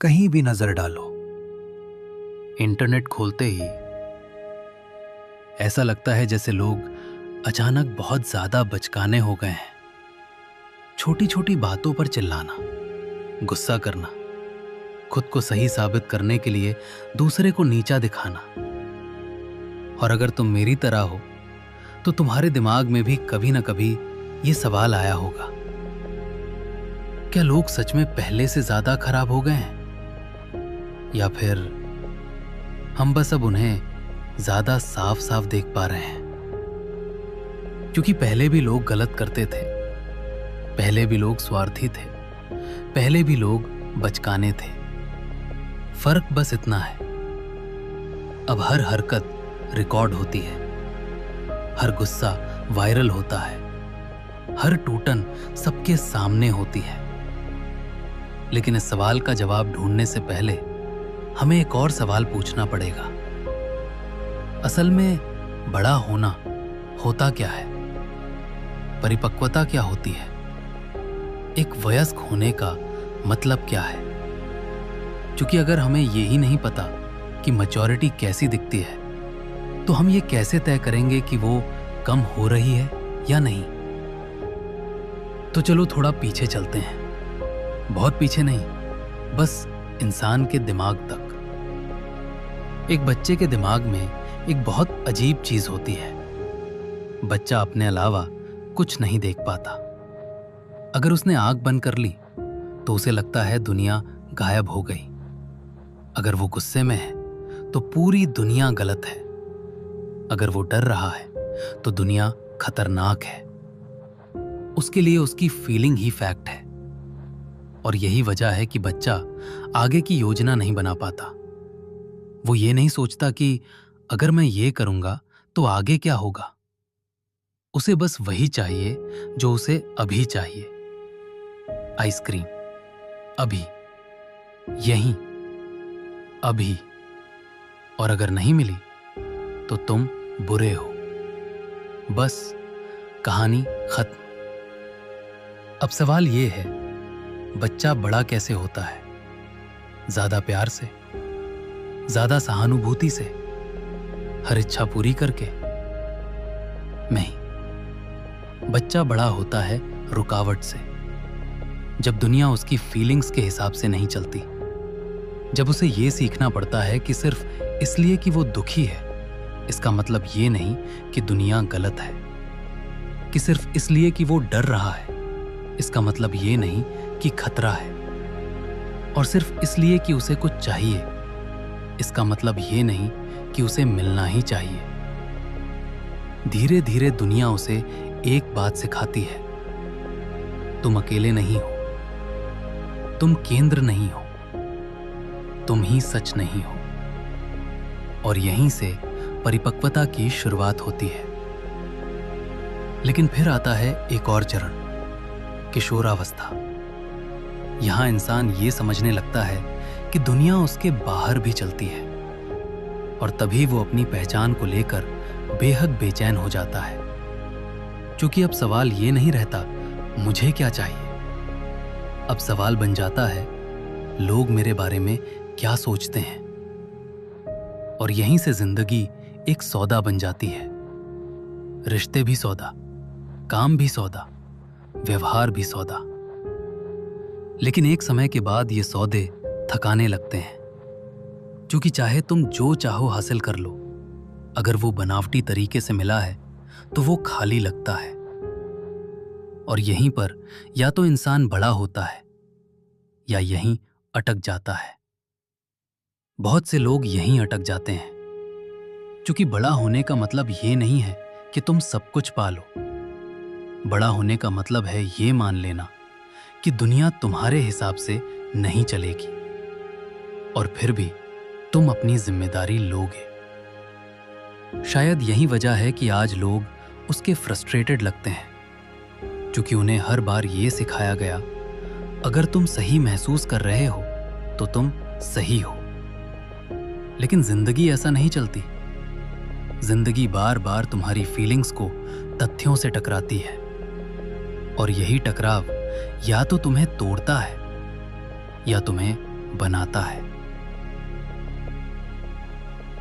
कहीं भी नजर डालो, इंटरनेट खोलते ही ऐसा लगता है जैसे लोग अचानक बहुत ज्यादा बचकाने हो गए हैं। छोटी छोटी बातों पर चिल्लाना, गुस्सा करना, खुद को सही साबित करने के लिए दूसरे को नीचा दिखाना। और अगर तुम मेरी तरह हो तो तुम्हारे दिमाग में भी कभी ना कभी ये सवाल आया होगा, क्या लोग सच में पहले से ज्यादा खराब हो गए हैं, या फिर हम बस अब उन्हें ज्यादा साफ साफ देख पा रहे हैं। क्योंकि पहले भी लोग गलत करते थे, पहले भी लोग स्वार्थी थे, पहले भी लोग बचकाने थे। फर्क बस इतना है, अब हर हरकत रिकॉर्ड होती है, हर गुस्सा वायरल होता है, हर टूटन सबके सामने होती है। लेकिन इस सवाल का जवाब ढूंढने से पहले हमें एक और सवाल पूछना पड़ेगा। असल में बड़ा होना होता क्या है? परिपक्वता क्या होती है? एक वयस्क होने का मतलब क्या है? क्योंकि अगर हमें ये ही नहीं पता कि मैच्योरिटी कैसी दिखती है, तो हम ये कैसे तय करेंगे कि वो कम हो रही है या नहीं? तो चलो थोड़ा पीछे चलते हैं, बहुत पीछे नहीं, बस इंसान के दिमाग तक। एक बच्चे के दिमाग में एक बहुत अजीब चीज होती है। बच्चा अपने अलावा कुछ नहीं देख पाता। अगर उसने आंख बंद कर ली तो उसे लगता है दुनिया गायब हो गई। अगर वो गुस्से में है तो पूरी दुनिया गलत है। अगर वो डर रहा है तो दुनिया खतरनाक है। उसके लिए उसकी फीलिंग ही फैक्ट है। और यही वजह है कि बच्चा आगे की योजना नहीं बना पाता। वो ये नहीं सोचता कि अगर मैं ये करूंगा तो आगे क्या होगा। उसे बस वही चाहिए जो उसे अभी चाहिए। आइसक्रीम अभी, यहीं अभी। और अगर नहीं मिली तो तुम बुरे हो। बस कहानी खत्म। अब सवाल ये है, बच्चा बड़ा कैसे होता है? ज्यादा प्यार से, ज्यादा सहानुभूति से, हर इच्छा पूरी करके? नहीं, बच्चा बड़ा होता है रुकावट से। जब दुनिया उसकी फीलिंग्स के हिसाब से नहीं चलती, जब उसे ये सीखना पड़ता है कि सिर्फ इसलिए कि वो दुखी है इसका मतलब ये नहीं कि दुनिया गलत है, कि सिर्फ इसलिए कि वो डर रहा है इसका मतलब ये नहीं कि खतरा है, और सिर्फ इसलिए कि उसे कुछ चाहिए इसका मतलब ये नहीं कि उसे मिलना ही चाहिए। धीरे धीरे दुनिया उसे एक बात सिखाती है, तुम अकेले नहीं हो, तुम केंद्र नहीं हो, तुम ही सच नहीं हो। और यहीं से परिपक्वता की शुरुआत होती है। लेकिन फिर आता है एक और चरण, किशोरावस्था। यहां इंसान ये समझने लगता है कि दुनिया उसके बाहर भी चलती है, और तभी वो अपनी पहचान को लेकर बेहद बेचैन हो जाता है। क्योंकि अब सवाल ये नहीं रहता मुझे क्या चाहिए, अब सवाल बन जाता है लोग मेरे बारे में क्या सोचते हैं। और यहीं से जिंदगी एक सौदा बन जाती है। रिश्ते भी सौदा, काम भी सौदा, व्यवहार भी सौदा। लेकिन एक समय के बाद ये सौदे थकाने लगते हैं। क्योंकि चाहे तुम जो चाहो हासिल कर लो, अगर वो बनावटी तरीके से मिला है तो वो खाली लगता है। और यहीं पर या तो इंसान बड़ा होता है या यहीं अटक जाता है। बहुत से लोग यहीं अटक जाते हैं। क्योंकि बड़ा होने का मतलब ये नहीं है कि तुम सब कुछ पालो। बड़ा होने का मतलब है ये मान लेना कि दुनिया तुम्हारे हिसाब से नहीं चलेगी, और फिर भी तुम अपनी जिम्मेदारी लोगे। शायद यही वजह है कि आज लोग उसके फ्रस्ट्रेटेड लगते हैं, क्योंकि उन्हें हर बार ये सिखाया गया, अगर तुम सही महसूस कर रहे हो तो तुम सही हो। लेकिन जिंदगी ऐसा नहीं चलती। जिंदगी बार बार तुम्हारी फीलिंग्स को तथ्यों से टकराती है, और यही टकराव या तो तुम्हें तोड़ता है या तुम्हें बनाता है।